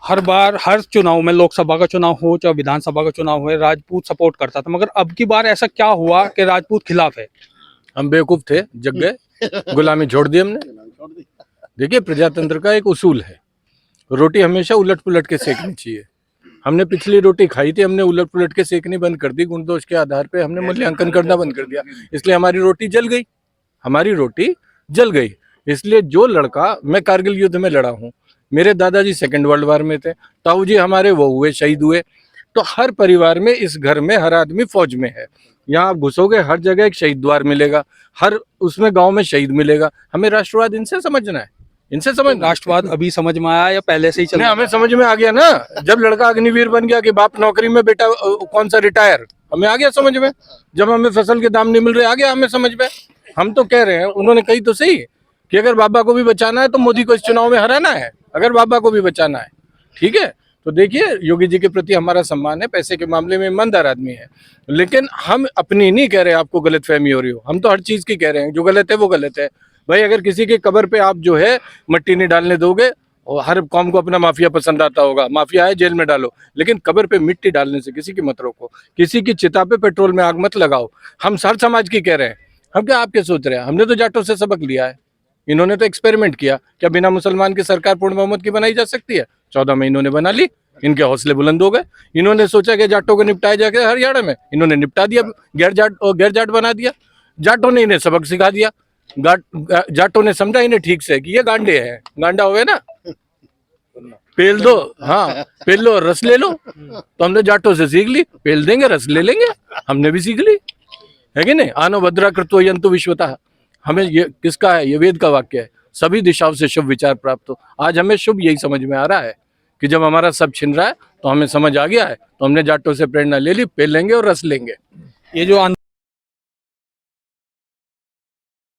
हर बार हर चुनाव में, लोकसभा का चुनाव हो चाहे विधानसभा का चुनाव हो, राजपूत सपोर्ट करता था, मगर अब की बार ऐसा क्या हुआ कि राजपूत खिलाफ है? हम बेवकूफ थे, जग गए, गुलामी छोड़ दी हमने। देखिए, प्रजातंत्र का एक उसूल है, रोटी हमेशा उलट पुलट के सेकनी चाहिए। हमने पिछली रोटी खाई थी, हमने उलट पुलट के सेकनी बंद कर दी, गुण दोष के आधार पे हमने मूल्यांकन करना बंद कर दिया, इसलिए हमारी रोटी जल गई। हमारी रोटी जल गई। इसलिए जो लड़का, मैं कारगिल युद्ध में लड़ा हूँ, मेरे दादाजी सेकेंड वर्ल्ड वॉर में थे, ताऊ जी हमारे वो हुए, शहीद हुए। तो हर परिवार में, इस घर में हर आदमी फौज में है। यहाँ आप घुसोगे, हर जगह एक शहीद द्वार मिलेगा, हर उसमें गांव में शहीद मिलेगा। हमें राष्ट्रवाद इनसे समझना है, इनसे समझ। राष्ट्रवाद अभी समझ में आया या पहले से ही चल? नहीं, हमें समझ में आ गया ना, जब लड़का अग्निवीर बन गया कि बाप नौकरी में, बेटा कौन सा रिटायर, हमें आ गया समझ में। जब हमें फसल के दाम नहीं मिल रहे, आ गया हमें समझ में। हम तो कह रहे हैं, उन्होंने कही तो सही कि अगर बाबा को भी बचाना है तो मोदी को इस चुनाव में हराना है, अगर बाबा को भी बचाना है, ठीक है। तो देखिए, योगी जी के प्रति हमारा सम्मान है, पैसे के मामले में ईमानदार आदमी है, लेकिन हम अपनी नहीं कह रहे आपको गलतफहमी हो रही हो, हम तो हर चीज की कह रहे हैं, जो गलत है वो गलत है। भाई, अगर किसी की कब्र पे आप जो है मट्टी नहीं डालने दोगे, और हर कौम को अपना माफिया पसंद आता होगा, माफिया है जेल में डालो, लेकिन कब्र पे मिट्टी डालने से किसी की मत रोको, किसी की चिता पे पेट्रोल में आग मत लगाओ। हम हर समाज की कह रहे हैं, हम क्या आपके सोच रहे हैं? हमने तो जाटों से सबक लिया है, इन्होंने तो एक्सपेरिमेंट किया, क्या बिना मुसलमान की सरकार पूर्ण बहुमत की बनाई जा सकती है? 14 में इन्होंने बना ली, इनके हौसले बुलंद हो गए। इन्होंने सोचा कि जाटों को निपटाया जाएगा हरियाणा में, इन्होंने निपटा दिया, गैर जाट बना दिया। जाटों ने इन्हें सबक सिखा दिया, जाटों ने समझा इन्हें ठीक से कि ये गांडे हैं, गांडा हुए ना, पेल दो, हाँ पेल लो, रस ले लो। तो हमने जाटों से सीख ली, पेल देंगे रस ले लेंगे, हमने भी सीख ली, है कि नहीं? आनो भद्रा कृतो यंतु विश्वतः, हमें ये किसका है? ये वेद का वाक्य है, सभी दिशाओं से शुभ विचार प्राप्त हो। आज हमें शुभ यही समझ में आ रहा है कि जब हमारा सब छिन रहा है तो हमें समझ आ गया है, तो हमने जाटों से प्रेरणा ले ली, पेल लेंगे और रस लेंगे। ये जो